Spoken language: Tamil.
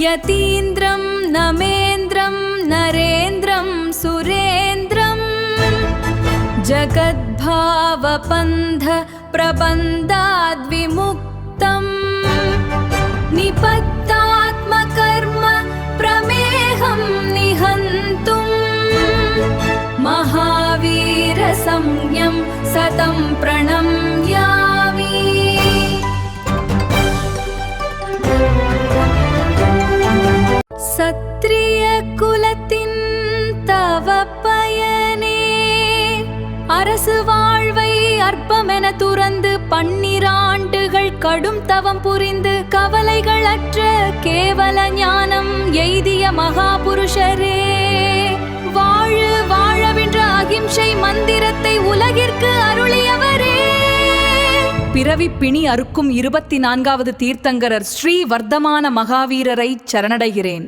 யதீந்திரம் நமேந்திரம் நரேந்திரம் சுரேந்திரம் ஜகத்பாவபந்த பிரபந்தாத்விமுக்தம் நிபத்தாத்மகர்ம பிரமேஹம் நிஹந்தும் மகாவீரசம்ஞம் சதம் பிரணம்யாமி. சத்ரிய குலத்தின் தவப்பயனே அரசு வாழ்வை அற்பமென துறந்து 12 ஆண்டுகள் கடும் தவம் புரிந்து கவலைகள் அற்ற கேவல ஞானம் எய்திய மகாபுருஷரே, வாழு வாழவென்ற அகிம்சை மந்திரத்தை உலகிற்கு அருளியவரே, பிறவி பிணி அறுக்கும் 24வது தீர்த்தங்கரர் ஸ்ரீ வர்த்தமான மகாவீரரை சரணடைகிறேன்.